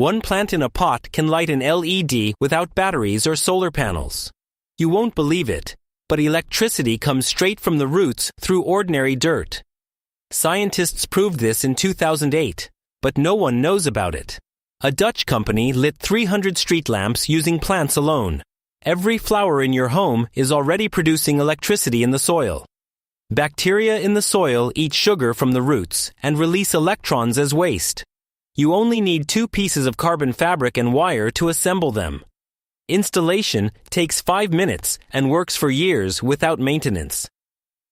One plant in a pot can light an LED without batteries or solar panels. You won't believe it, but electricity comes straight from the roots through ordinary dirt. Scientists proved this in 2008, but no one knows about it. A Dutch company lit 300 street lamps using plants alone. Every flower in your home is already producing electricity in the soil. Bacteria in the soil eat sugar from the roots and release electrons as waste. You only need 2 pieces of carbon fabric and wire to assemble them. Installation takes 5 minutes and works for years without maintenance.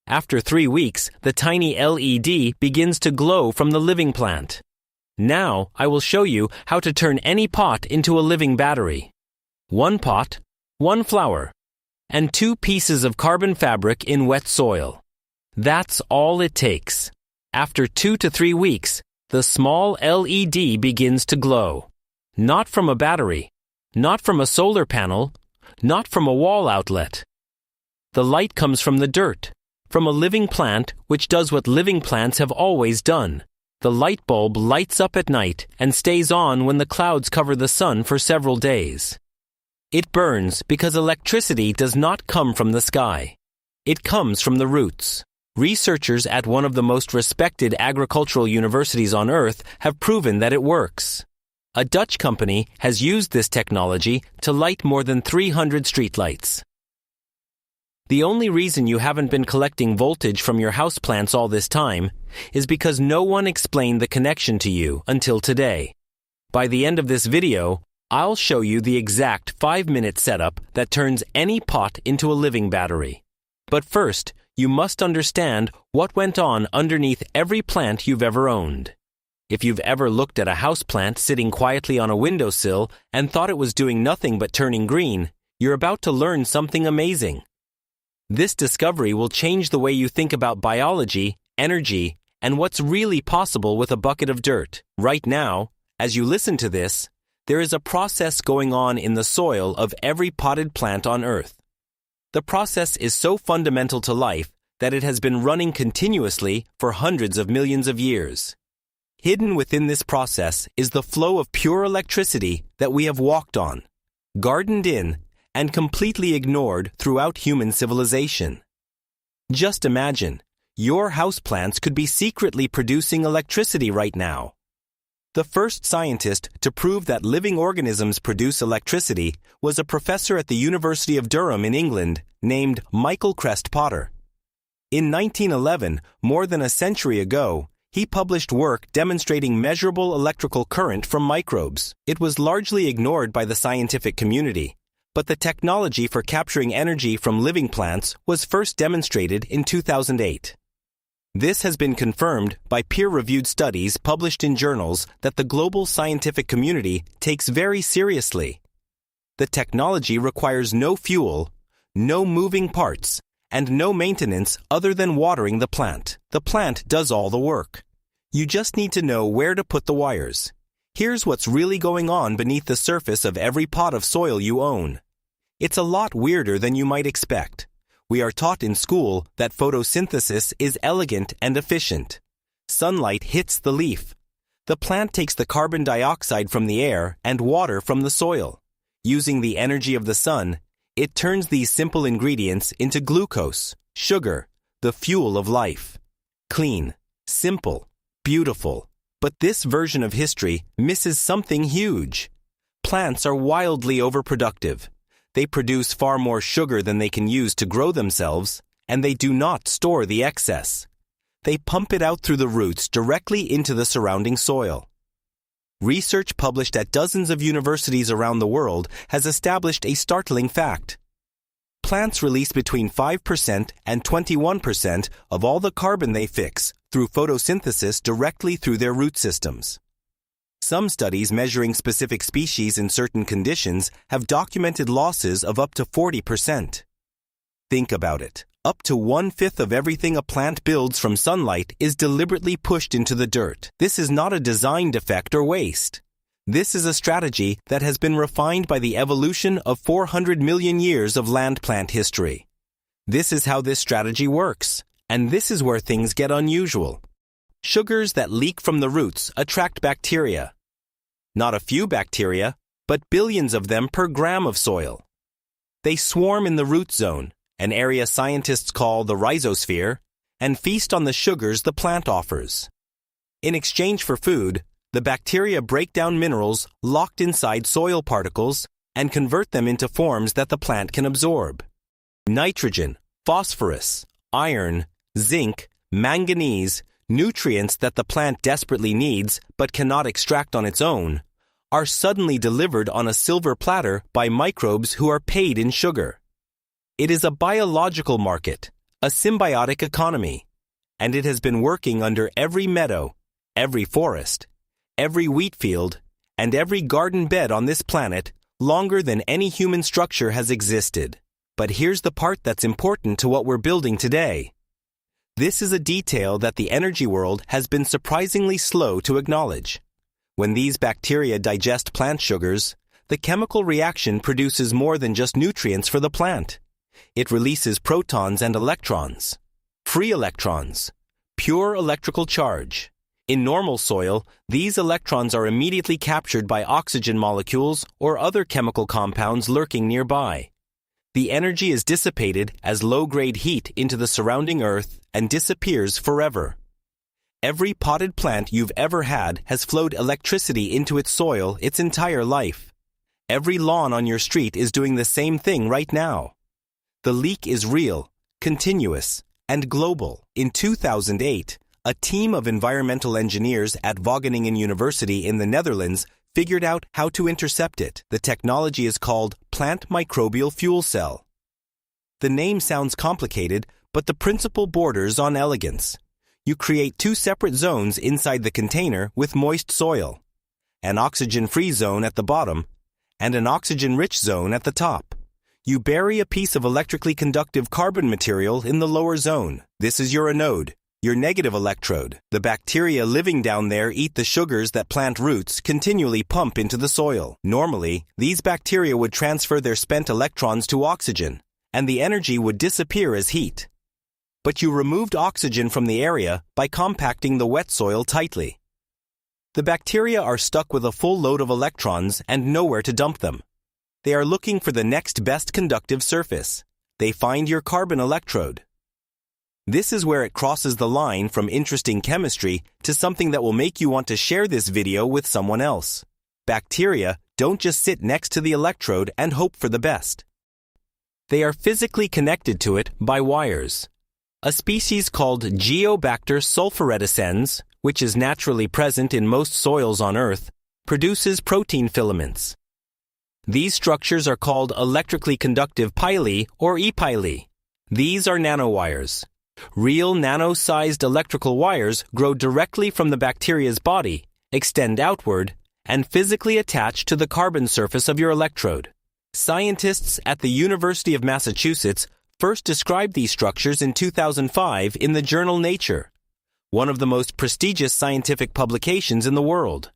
After 3 weeks, the tiny LED begins to glow from the living plant. Now, I will show you how to turn any pot into a living battery. 1 pot, 1 flower, and 2 pieces of carbon fabric in wet soil. That's all it takes. After 2 to 3 weeks, the small LED begins to glow. Not from a battery, not from a solar panel, not from a wall outlet. The light comes from the dirt, from a living plant which does what living plants have always done. The light bulb lights up at night and stays on when the clouds cover the sun for several days. It burns because electricity does not come from the sky. It comes from the roots. Researchers at one of the most respected agricultural universities on Earth have proven that it works. A Dutch company has used this technology to light more than 300 streetlights. The only reason you haven't been collecting voltage from your houseplants all this time is because no one explained the connection to you until today. By the end of this video, I'll show you the exact 5-minute setup that turns any pot into a living battery. But first, you must understand what went on underneath every plant you've ever owned. If you've ever looked at a houseplant sitting quietly on a windowsill and thought it was doing nothing but turning green, you're about to learn something amazing. This discovery will change the way you think about biology, energy, and what's really possible with a bucket of dirt. Right now, as you listen to this, there is a process going on in the soil of every potted plant on Earth. The process is so fundamental to life that it has been running continuously for hundreds of millions of years. Hidden within this process is the flow of pure electricity that we have walked on, gardened in, and completely ignored throughout human civilization. Just imagine, your houseplants could be secretly producing electricity right now. The first scientist to prove that living organisms produce electricity was a professor at the University of Durham in England named Michael Crest Potter. In 1911, more than a century ago, he published work demonstrating measurable electrical current from microbes. It was largely ignored by the scientific community, but the technology for capturing energy from living plants was first demonstrated in 2008. This has been confirmed by peer-reviewed studies published in journals that the global scientific community takes very seriously. The technology requires no fuel, no moving parts, and no maintenance other than watering the plant. The plant does all the work. You just need to know where to put the wires. Here's what's really going on beneath the surface of every pot of soil you own. It's a lot weirder than you might expect. We are taught in school that photosynthesis is elegant and efficient. Sunlight hits the leaf. The plant takes the carbon dioxide from the air and water from the soil. Using the energy of the sun, it turns these simple ingredients into glucose, sugar, the fuel of life. Clean, simple, beautiful. But this version of history misses something huge. Plants are wildly overproductive. They produce far more sugar than they can use to grow themselves, and they do not store the excess. They pump it out through the roots directly into the surrounding soil. Research published at dozens of universities around the world has established a startling fact. Plants release between 5% and 21% of all the carbon they fix through photosynthesis directly through their root systems. Some studies measuring specific species in certain conditions have documented losses of up to 40%. Think about it. Up to 1/5 of everything a plant builds from sunlight is deliberately pushed into the dirt. This is not a design defect or waste. This is a strategy that has been refined by the evolution of 400 million years of land plant history. This is how this strategy works, and this is where things get unusual. Sugars that leak from the roots attract bacteria. Not a few bacteria, but billions of them per gram of soil. They swarm in the root zone, an area scientists call the rhizosphere, and feast on the sugars the plant offers. In exchange for food, the bacteria break down minerals locked inside soil particles and convert them into forms that the plant can absorb. Nitrogen, phosphorus, iron, zinc, manganese, nutrients that the plant desperately needs but cannot extract on its own, are suddenly delivered on a silver platter by microbes who are paid in sugar. It is a biological market, a symbiotic economy, and it has been working under every meadow, every forest, every wheat field, and every garden bed on this planet longer than any human structure has existed. But here's the part that's important to what we're building today. This is a detail that the energy world has been surprisingly slow to acknowledge. When these bacteria digest plant sugars, the chemical reaction produces more than just nutrients for the plant. It releases protons and electrons, free electrons, pure electrical charge. In normal soil, these electrons are immediately captured by oxygen molecules or other chemical compounds lurking nearby. The energy is dissipated as low-grade heat into the surrounding earth and disappears forever. Every potted plant you've ever had has flowed electricity into its soil its entire life. Every lawn on your street is doing the same thing right now. The leak is real, continuous, and global. In 2008, a team of environmental engineers at Wageningen University in the Netherlands figured out how to intercept it. The technology is called plant microbial fuel cell. The name sounds complicated, but the principle borders on elegance. You create two separate zones inside the container with moist soil, an oxygen-free zone at the bottom and an oxygen-rich zone at the top. You bury a piece of electrically conductive carbon material in the lower zone. This is your anode, your negative electrode. The bacteria living down there eat the sugars that plant roots continually pump into the soil. Normally, these bacteria would transfer their spent electrons to oxygen, and the energy would disappear as heat. But you removed oxygen from the area by compacting the wet soil tightly. The bacteria are stuck with a full load of electrons and nowhere to dump them. They are looking for the next best conductive surface. They find your carbon electrode. This is where it crosses the line from interesting chemistry to something that will make you want to share this video with someone else. Bacteria don't just sit next to the electrode and hope for the best. They are physically connected to it by wires. A species called Geobacter sulphuretescens, which is naturally present in most soils on Earth, produces protein filaments. These structures are called electrically conductive pili or epili. These are nanowires. Real nano-sized electrical wires grow directly from the bacteria's body, extend outward, and physically attach to the carbon surface of your electrode. Scientists at the University of Massachusetts first described these structures in 2005 in the journal Nature, one of the most prestigious scientific publications in the world.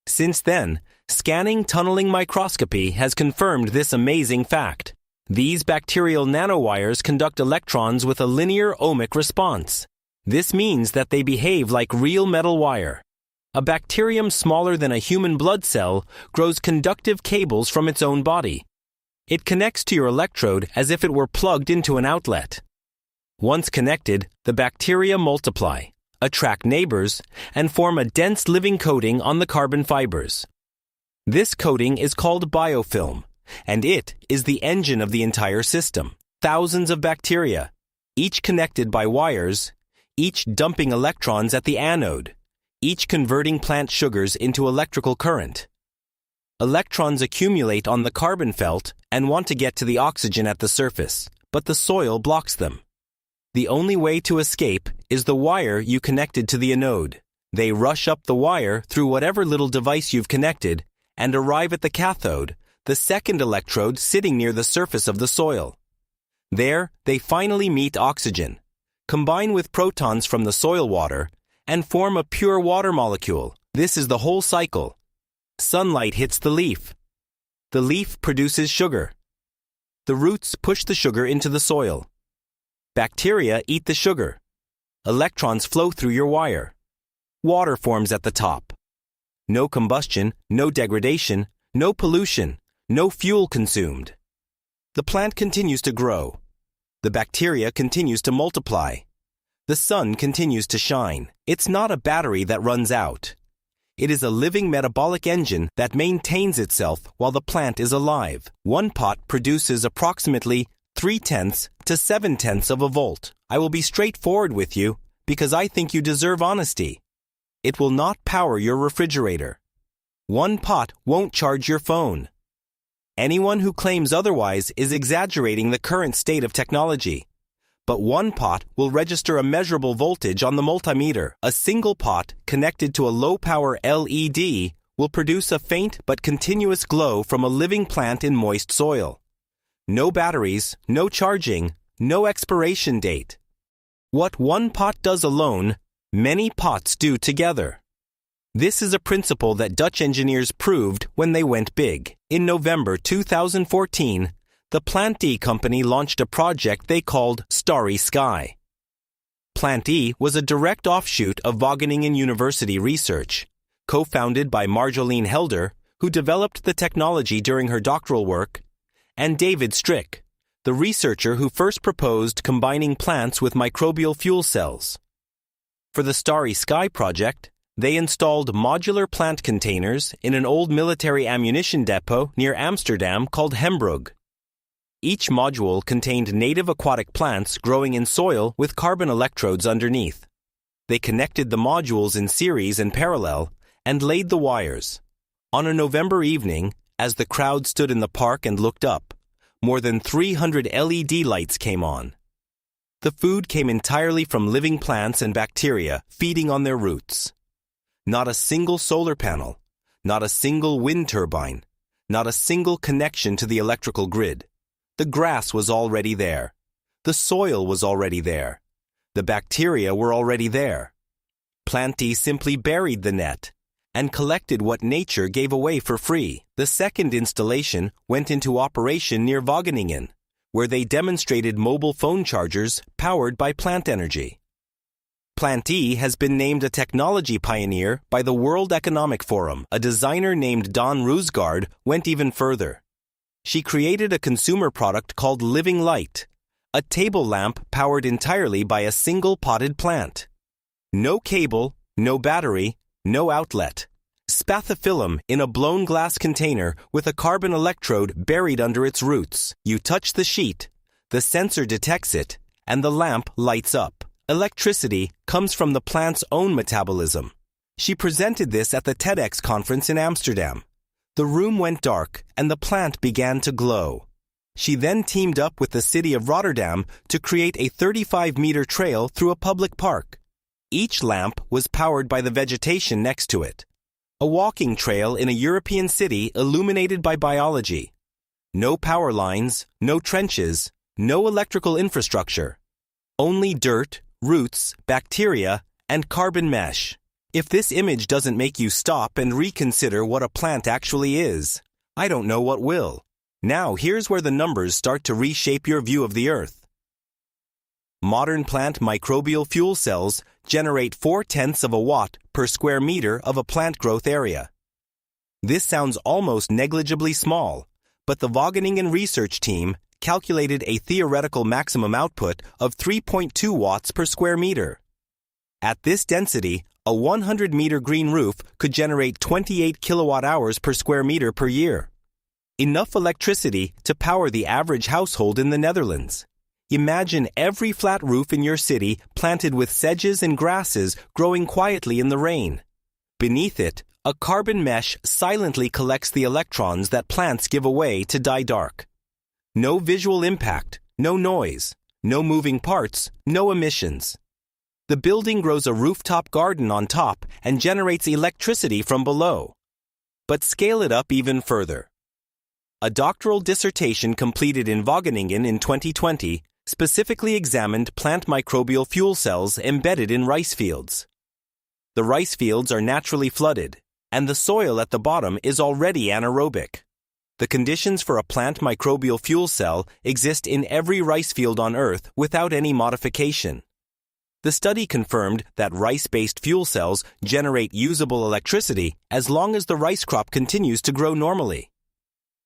Since then, scanning tunneling microscopy has confirmed this amazing fact. These bacterial nanowires conduct electrons with a linear ohmic response. This means that they behave like real metal wire. A bacterium smaller than a human blood cell grows conductive cables from its own body. It connects to your electrode as if it were plugged into an outlet. Once connected, the bacteria multiply, attract neighbors, and form a dense living coating on the carbon fibers. This coating is called biofilm, and it is the engine of the entire system. Thousands of bacteria, each connected by wires, each dumping electrons at the anode, each converting plant sugars into electrical current. Electrons accumulate on the carbon felt and want to get to the oxygen at the surface, but the soil blocks them. The only way to escape is the wire you connected to the anode. They rush up the wire through whatever little device you've connected and arrive at the cathode, the second electrode sitting near the surface of the soil. There, they finally meet oxygen, combine with protons from the soil water, and form a pure water molecule. This is the whole cycle. Sunlight hits the leaf. The leaf produces sugar. The roots push the sugar into the soil. Bacteria eat the sugar. Electrons flow through your wire. Water forms at the top. No combustion, no degradation, no pollution, no fuel consumed. The plant continues to grow. The bacteria continues to multiply. The sun continues to shine. It's not a battery that runs out. It is a living metabolic engine that maintains itself while the plant is alive. One pot produces approximately 0.3 to 0.7 of a volt. I will be straightforward with you because I think you deserve honesty. It will not power your refrigerator. One pot won't charge your phone. Anyone who claims otherwise is exaggerating the current state of technology. But one pot will register a measurable voltage on the multimeter. A single pot connected to a low-power LED will produce a faint but continuous glow from a living plant in moist soil. No batteries, no charging, no expiration date. What one pot does alone, many pots do together. This is a principle that Dutch engineers proved when they went big. In November 2014, the Plant E company launched a project they called Starry Sky. Plant E was a direct offshoot of Wageningen University research, co-founded by Marjolein Helder, who developed the technology during her doctoral work, and David Strick, the researcher who first proposed combining plants with microbial fuel cells. For the Starry Sky project, they installed modular plant containers in an old military ammunition depot near Amsterdam called Hembrugge. Each module contained native aquatic plants growing in soil with carbon electrodes underneath. They connected the modules in series and parallel and laid the wires. On a November evening, as the crowd stood in the park and looked up, more than 300 LED lights came on. The food came entirely from living plants and bacteria feeding on their roots. Not a single solar panel, not a single wind turbine, not a single connection to the electrical grid. The grass was already there. The soil was already there. The bacteria were already there. Plant E simply buried the net and collected what nature gave away for free. The second installation went into operation near Wageningen, where they demonstrated mobile phone chargers powered by plant energy. Plant E has been named a technology pioneer by the World Economic Forum. A designer named Dawn Rusgaard went even further. She created a consumer product called Living Light, a table lamp powered entirely by a single potted plant. No cable, no battery, no outlet. Spathiphyllum in a blown glass container with a carbon electrode buried under its roots. You touch the sheet, the sensor detects it, and the lamp lights up. Electricity comes from the plant's own metabolism. She presented this at the TEDx conference in Amsterdam. The room went dark and the plant began to glow. She then teamed up with the city of Rotterdam to create a 35-meter trail through a public park. Each lamp was powered by the vegetation next to it. A walking trail in a European city illuminated by biology. No power lines, no trenches, no electrical infrastructure. Only dirt, roots, bacteria, and carbon mesh. If this image doesn't make you stop and reconsider what a plant actually is, I don't know what will. Now here's where the numbers start to reshape your view of the Earth. Modern plant microbial fuel cells generate 0.4 of a watt per square meter of a plant growth area. This sounds almost negligibly small, but the Wageningen research team calculated a theoretical maximum output of 3.2 watts per square meter. At this density, a 100-meter green roof could generate 28 kilowatt-hours per square meter per year. Enough electricity to power the average household in the Netherlands. Imagine every flat roof in your city planted with sedges and grasses growing quietly in the rain. Beneath it, a carbon mesh silently collects the electrons that plants give away to die dark. No visual impact, no noise, no moving parts, no emissions. The building grows a rooftop garden on top and generates electricity from below. But scale it up even further. A doctoral dissertation completed in Wageningen in 2020 specifically examined plant microbial fuel cells embedded in rice fields. The rice fields are naturally flooded, and the soil at the bottom is already anaerobic. The conditions for a plant microbial fuel cell exist in every rice field on Earth without any modification. The study confirmed that rice-based fuel cells generate usable electricity as long as the rice crop continues to grow normally.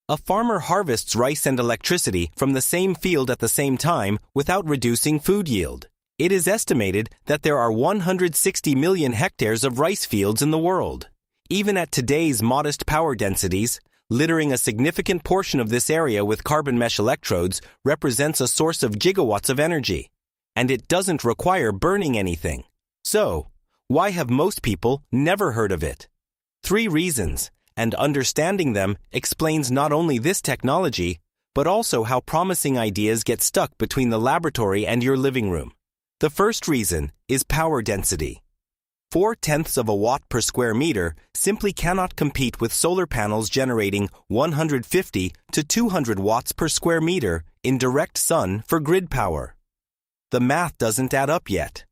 A farmer harvests rice and electricity from the same field at the same time without reducing food yield. It is estimated that there are 160 million hectares of rice fields in the world. Even at today's modest power densities, littering a significant portion of this area with carbon mesh electrodes represents a source of gigawatts of energy. And it doesn't require burning anything. So, why have most people never heard of it? 3 reasons, and understanding them explains not only this technology, but also how promising ideas get stuck between the laboratory and your living room. The first reason is power density. 0.4 of a watt per square meter simply cannot compete with solar panels generating 150 to 200 watts per square meter in direct sun for grid power. The math doesn't add up yet.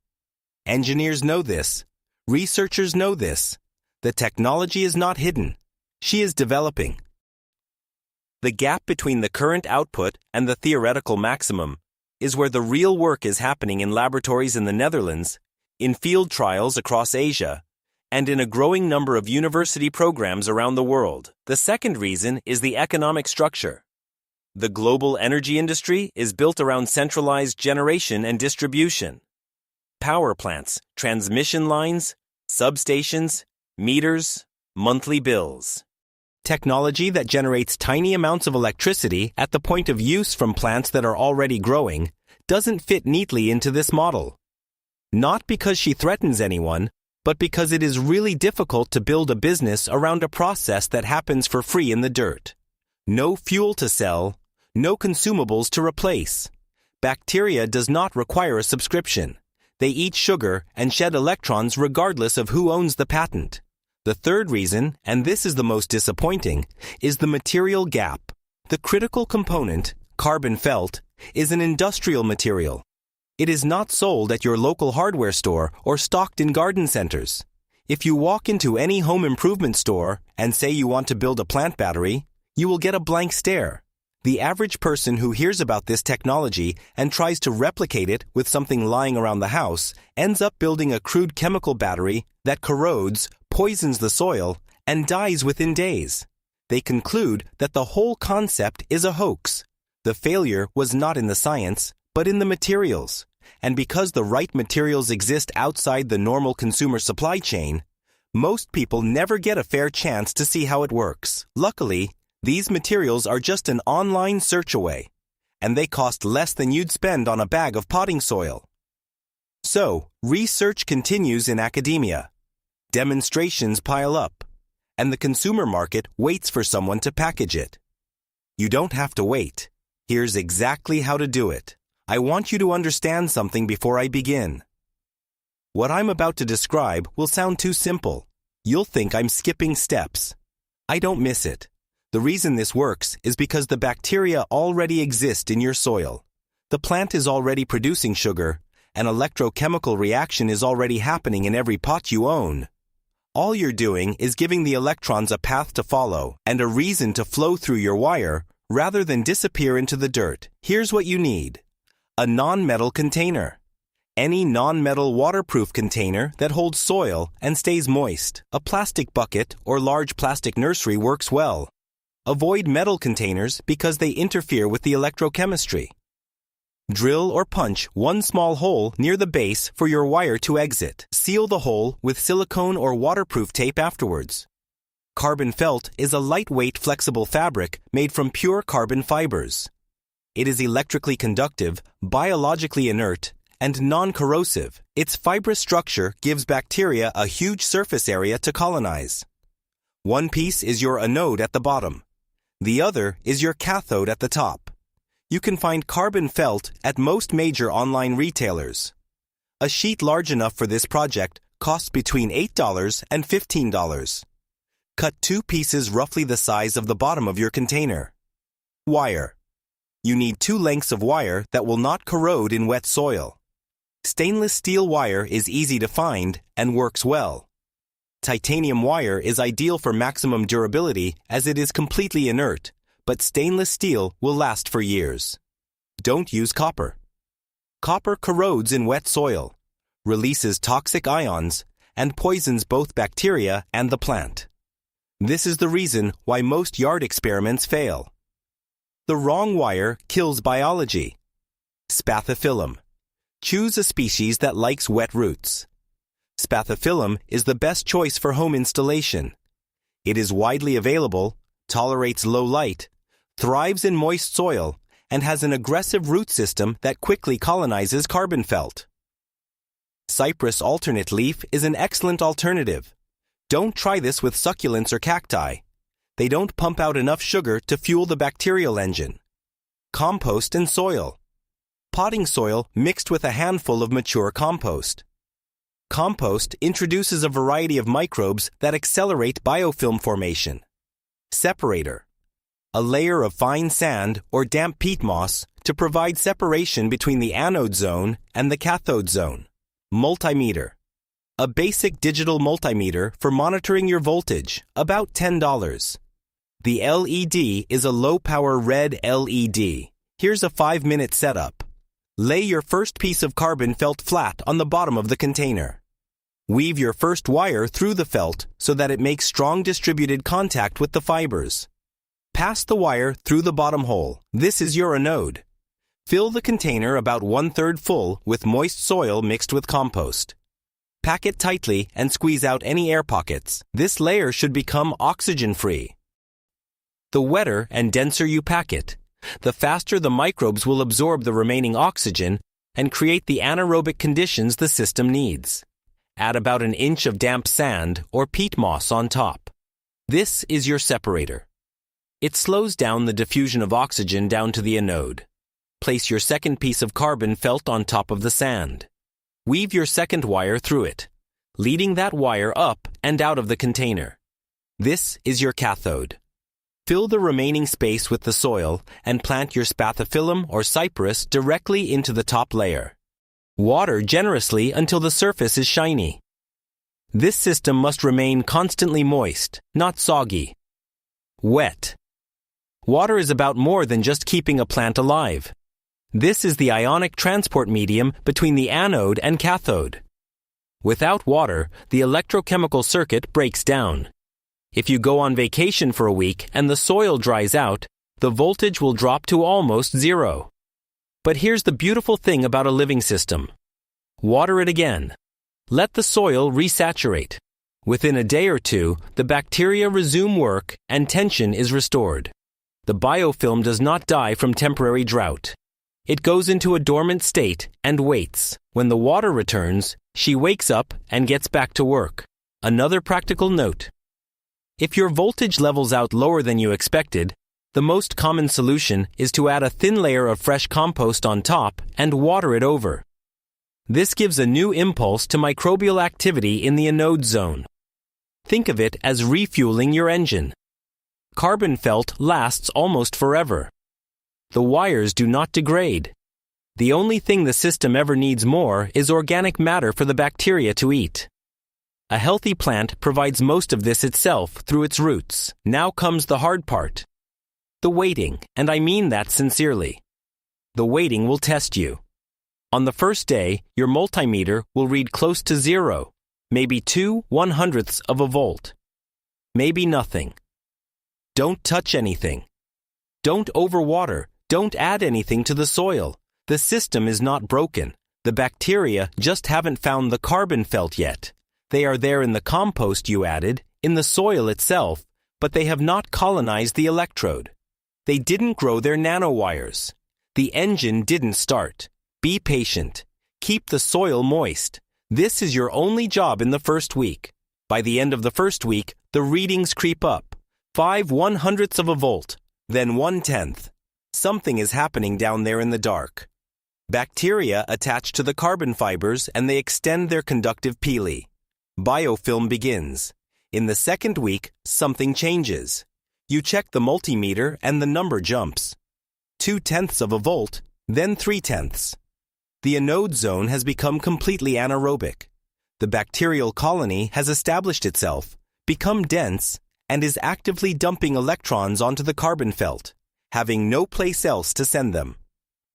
Engineers know this. Researchers know this. The technology is not hidden. She is developing. The gap between the current output and the theoretical maximum is where the real work is happening in laboratories in the Netherlands, in field trials across Asia, and in a growing number of university programs around the world. The second reason is the economic structure. The global energy industry is built around centralized generation and distribution. Power plants, transmission lines, substations, meters, monthly bills. Technology that generates tiny amounts of electricity at the point of use from plants that are already growing doesn't fit neatly into this model. Not because she threatens anyone, but because it is really difficult to build a business around a process that happens for free in the dirt. No fuel to sell, no consumables to replace. Bacteria does not require a subscription. They eat sugar and shed electrons regardless of who owns the patent. The third reason, and this is the most disappointing, is the material gap. The critical component, carbon felt, is an industrial material. It is not sold at your local hardware store or stocked in garden centers. If you walk into any home improvement store and say you want to build a plant battery, you will get a blank stare. The average person who hears about this technology and tries to replicate it with something lying around the house ends up building a crude chemical battery that corrodes, poisons the soil, and dies within days. They conclude that the whole concept is a hoax. The failure was not in the science, but in the materials. And because the right materials exist outside the normal consumer supply chain, most people never get a fair chance to see how it works. Luckily, these materials are just an online search away, and they cost less than you'd spend on a bag of potting soil. So, research continues in academia. Demonstrations pile up, and the consumer market waits for someone to package it. You don't have to wait. Here's exactly how to do it. I want you to understand something before I begin. What I'm about to describe will sound too simple. You'll think I'm skipping steps. I don't miss it. The reason this works is because the bacteria already exist in your soil. The plant is already producing sugar. An electrochemical reaction is already happening in every pot you own. All you're doing is giving the electrons a path to follow and a reason to flow through your wire rather than disappear into the dirt. Here's what you need. A non-metal container. Any non-metal waterproof container that holds soil and stays moist. A plastic bucket or large plastic nursery works well. Avoid metal containers because they interfere with the electrochemistry. Drill or punch one small hole near the base for your wire to exit. Seal the hole with silicone or waterproof tape afterwards. Carbon felt is a lightweight flexible fabric made from pure carbon fibers. It is electrically conductive, biologically inert, and non-corrosive. Its fibrous structure gives bacteria a huge surface area to colonize. One piece is your anode at the bottom. The other is your cathode at the top. You can find carbon felt at most major online retailers. A sheet large enough for this project costs between $8 and $15. Cut 2 pieces roughly the size of the bottom of your container. Wire. You need 2 lengths of wire that will not corrode in wet soil. Stainless steel wire is easy to find and works well. Titanium wire is ideal for maximum durability as it is completely inert, but stainless steel will last for years. Don't use copper. Copper corrodes in wet soil. releases toxic ions, and poisons both bacteria and the plant. This is the reason why most yard experiments fail. The wrong wire kills biology. Spathiphyllum. Choose a species that likes wet roots. Spathiphyllum is the best choice for home installation. It is widely available, tolerates low light, thrives in moist soil, and has an aggressive root system that quickly colonizes carbon felt. Cypress alternate leaf is an excellent alternative. Don't try this with succulents or cacti. They don't pump out enough sugar to fuel the bacterial engine. Compost and soil. Potting soil mixed with a handful of mature compost. Compost introduces a variety of microbes that accelerate biofilm formation. Separator. A layer of fine sand or damp peat moss to provide separation between the anode zone and the cathode zone. Multimeter. A basic digital multimeter for monitoring your voltage, about $10. The LED is a low-power red LED. Here's a 5-minute setup. Lay your first piece of carbon felt flat on the bottom of the container. Weave your first wire through the felt so that it makes strong distributed contact with the fibers. Pass the wire through the bottom hole. This is your anode. Fill the container about 1/3 full with moist soil mixed with compost. Pack it tightly and squeeze out any air pockets. This layer should become oxygen-free. The wetter and denser you pack it, the faster the microbes will absorb the remaining oxygen and create the anaerobic conditions the system needs. Add about an inch of damp sand or peat moss on top. This is your separator. It slows down the diffusion of oxygen down to the anode. Place your second piece of carbon felt on top of the sand. Weave your second wire through it, leading that wire up and out of the container. This is your cathode. Fill the remaining space with the soil and plant your spathiphyllum or cypress directly into the top layer. Water generously until the surface is shiny. This system must remain constantly moist, not soggy. Wet. Water is about more than just keeping a plant alive. This is the ionic transport medium between the anode and cathode. Without water, the electrochemical circuit breaks down. If you go on vacation for a week and the soil dries out, the voltage will drop to almost zero. But here's the beautiful thing about a living system. Water it again. Let the soil resaturate. Within a day or two, the bacteria resume work and tension is restored. The biofilm does not die from temporary drought. It goes into a dormant state and waits. When the water returns, she wakes up and gets back to work. Another practical note. If your voltage levels out lower than you expected, the most common solution is to add a thin layer of fresh compost on top and water it over. This gives a new impulse to microbial activity in the anode zone. Think of it as refueling your engine. Carbon felt lasts almost forever. The wires do not degrade. The only thing the system ever needs more is organic matter for the bacteria to eat. A healthy plant provides most of this itself through its roots. Now comes the hard part. The waiting, and I mean that sincerely. The waiting will test you. On the first day, your multimeter will read close to zero, maybe 2/100ths of a volt. Maybe nothing. Don't touch anything. Don't overwater. Don't add anything to the soil. The system is not broken. The bacteria just haven't found the carbon felt yet. They are there in the compost you added, in the soil itself, but they have not colonized the electrode. They didn't grow their nanowires. The engine didn't start. Be patient. Keep the soil moist. This is your only job in the first week. By the end of the first week, the readings creep up. 5/100ths of a volt, then 1/10. Something is happening down there in the dark. Bacteria attach to the carbon fibers and they extend their conductive pili. Biofilm begins. In the second week, something changes. You check the multimeter and the number jumps. 2/10ths of a volt, then 3/10ths. The anode zone has become completely anaerobic. The bacterial colony has established itself, become dense, and is actively dumping electrons onto the carbon felt, having no place else to send them.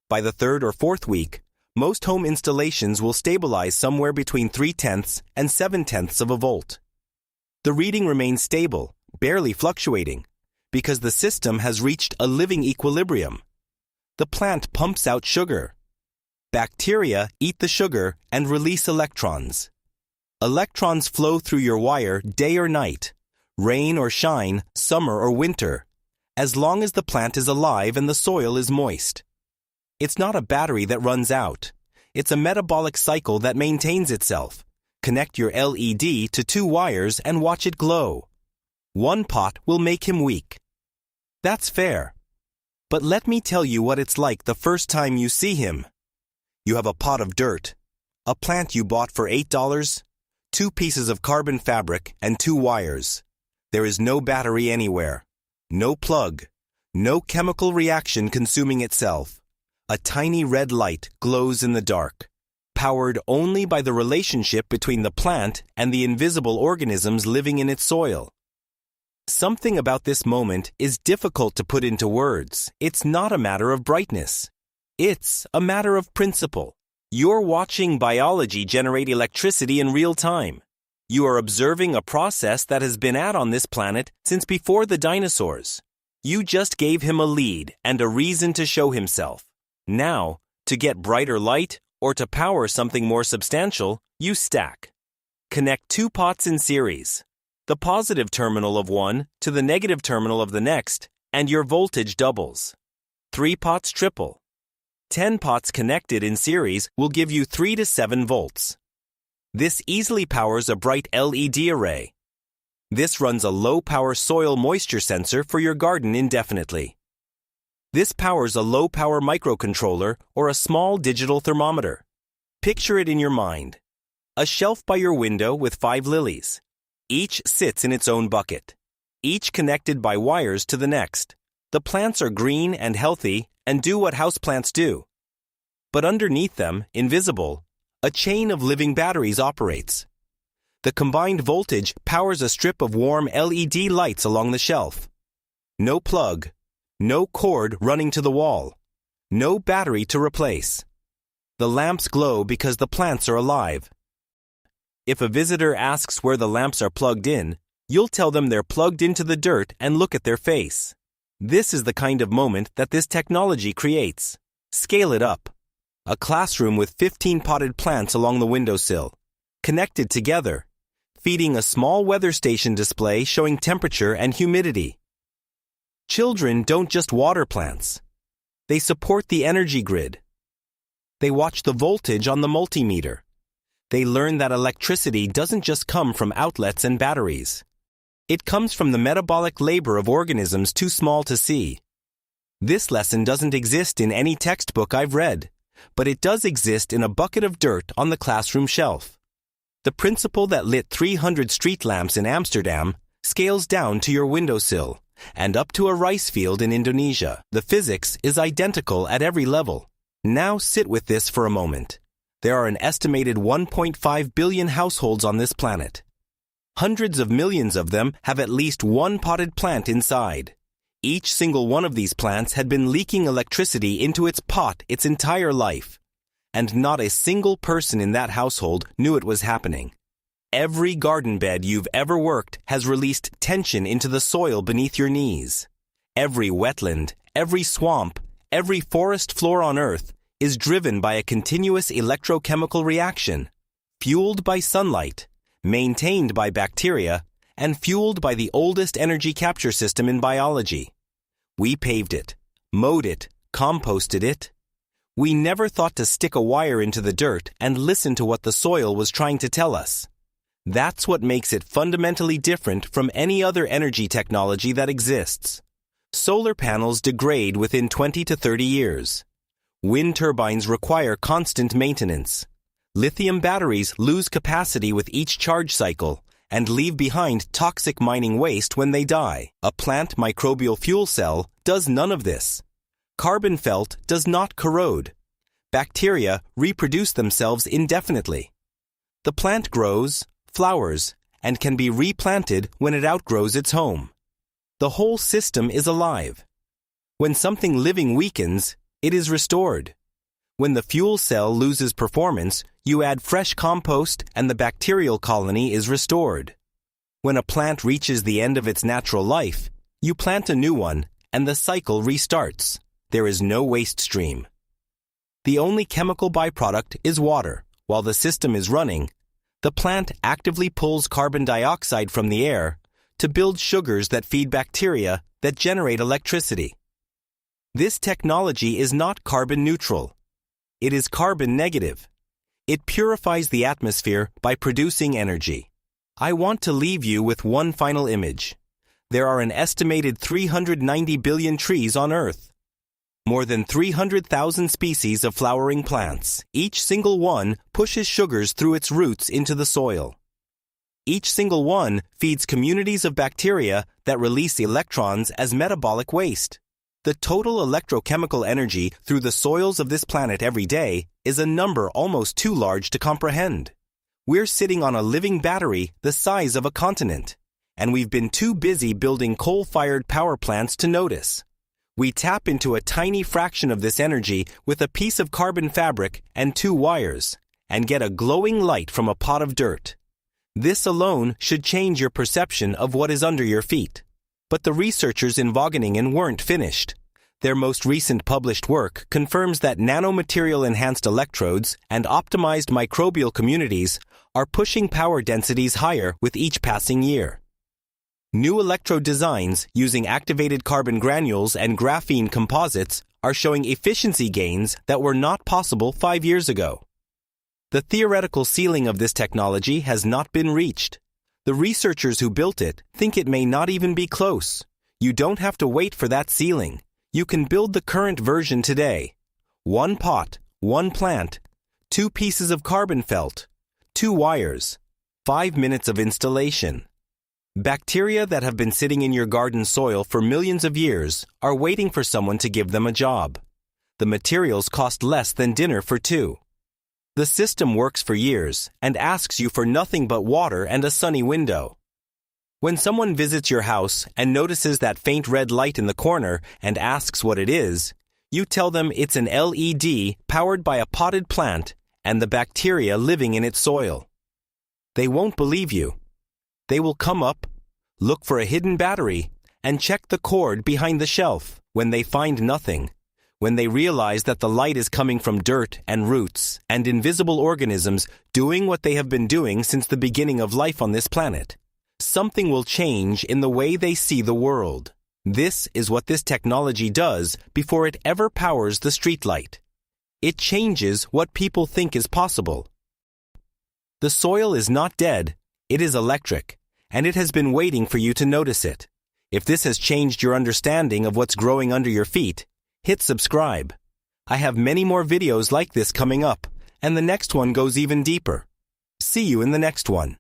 By the third or fourth week, Most home installations will stabilize somewhere between 0.3 and 0.7 of a volt. The reading remains stable, barely fluctuating, because the system has reached a living equilibrium. The plant pumps out sugar. Bacteria eat the sugar and release electrons. Electrons flow through your wire day or night, rain or shine, summer or winter, as long as the plant is alive and the soil is moist. It's not a battery that runs out. It's a metabolic cycle that maintains itself. Connect your LED to 2 wires and watch it glow. 1 pot will make him weak. That's fair. But let me tell you what it's like the first time you see him. You have a pot of dirt, a plant you bought for $8, 2 pieces of carbon fabric, and 2 wires. There is no battery anywhere, no plug, no chemical reaction consuming itself. A tiny red light glows in the dark, powered only by the relationship between the plant and the invisible organisms living in its soil. Something about this moment is difficult to put into words. It's not a matter of brightness. It's a matter of principle. You're watching biology generate electricity in real time. You are observing a process that has been on this planet since before the dinosaurs. You just gave him a lead and a reason to show himself. Now, to get brighter light or to power something more substantial, you stack. Connect 2 pots in series, the positive terminal of one to the negative terminal of the next, and your voltage doubles. 3 pots triple. 10 pots connected in series will give you 3 to 7 volts. This easily powers a bright LED array. This runs a low-power soil moisture sensor for your garden indefinitely. This powers a low-power microcontroller or a small digital thermometer. Picture it in your mind. A shelf by your window with 5 lilies. Each sits in its own bucket, each connected by wires to the next. The plants are green and healthy and do what houseplants do. But underneath them, invisible, a chain of living batteries operates. The combined voltage powers a strip of warm LED lights along the shelf. No plug, no cord running to the wall, no battery to replace. The lamps glow because the plants are alive. If a visitor asks where the lamps are plugged in, you'll tell them they're plugged into the dirt and look at their face. This is the kind of moment that this technology creates. Scale it up. A classroom with 15 potted plants along the windowsill, connected together, feeding a small weather station display showing temperature and humidity. Children don't just water plants. They support the energy grid. They watch the voltage on the multimeter. They learn that electricity doesn't just come from outlets and batteries. It comes from the metabolic labor of organisms too small to see. This lesson doesn't exist in any textbook I've read, but it does exist in a bucket of dirt on the classroom shelf. The principle that lit 300 street lamps in Amsterdam scales down to your windowsill and up to a rice field in Indonesia. The physics is identical at every level. Now sit with this for a moment. There are an estimated 1.5 billion households on this planet. Hundreds of millions of them have at least one potted plant inside. Each single one of these plants had been leaking electricity into its pot its entire life. And not a single person in that household knew it was happening. Every garden bed you've ever worked has released tension into the soil beneath your knees. Every wetland, every swamp, every forest floor on Earth is driven by a continuous electrochemical reaction, fueled by sunlight, maintained by bacteria, and fueled by the oldest energy capture system in biology. We paved it, mowed it, composted it. We never thought to stick a wire into the dirt and listen to what the soil was trying to tell us. That's what makes it fundamentally different from any other energy technology that exists. Solar panels degrade within 20 to 30 years. Wind turbines require constant maintenance. Lithium batteries lose capacity with each charge cycle and leave behind toxic mining waste when they die. A plant microbial fuel cell does none of this. Carbon felt does not corrode. Bacteria reproduce themselves indefinitely. The plant grows, flowers, and can be replanted when it outgrows its home. The whole system is alive. When something living weakens, it is restored. When the fuel cell loses performance, you add fresh compost and the bacterial colony is restored. When a plant reaches the end of its natural life, you plant a new one and the cycle restarts. There is no waste stream. The only chemical byproduct is water. While the system is running, the plant actively pulls carbon dioxide from the air to build sugars that feed bacteria that generate electricity. This technology is not carbon neutral. It is carbon negative. It purifies the atmosphere by producing energy. I want to leave you with one final image. There are an estimated 390 billion trees on Earth. More than 300,000 species of flowering plants. Each single one pushes sugars through its roots into the soil. Each single one feeds communities of bacteria that release electrons as metabolic waste. The total electrochemical energy through the soils of this planet every day is a number almost too large to comprehend. We're sitting on a living battery the size of a continent, and we've been too busy building coal-fired power plants to notice. We tap into a tiny fraction of this energy with a piece of carbon fabric and 2 wires, and get a glowing light from a pot of dirt. This alone should change your perception of what is under your feet. But the researchers in Wageningen weren't finished. Their most recent published work confirms that nanomaterial-enhanced electrodes and optimized microbial communities are pushing power densities higher with each passing year. New electrode designs using activated carbon granules and graphene composites are showing efficiency gains that were not possible 5 years ago. The theoretical ceiling of this technology has not been reached. The researchers who built it think it may not even be close. You don't have to wait for that ceiling. You can build the current version today. 1 pot, 1 plant, 2 pieces of carbon felt, 2 wires, 5 minutes of installation. Bacteria that have been sitting in your garden soil for millions of years are waiting for someone to give them a job. The materials cost less than dinner for 2. The system works for years and asks you for nothing but water and a sunny window. When someone visits your house and notices that faint red light in the corner and asks what it is, you tell them it's an LED powered by a potted plant and the bacteria living in its soil. They won't believe you. They will come up, look for a hidden battery, and check the cord behind the shelf. When they find nothing, when they realize that the light is coming from dirt and roots and invisible organisms doing what they have been doing since the beginning of life on this planet, something will change in the way they see the world. This is what this technology does before it ever powers the streetlight. It changes what people think is possible. The soil is not dead, it is electric, and it has been waiting for you to notice it. If this has changed your understanding of what's growing under your feet, hit subscribe. I have many more videos like this coming up, and the next one goes even deeper. See you in the next one.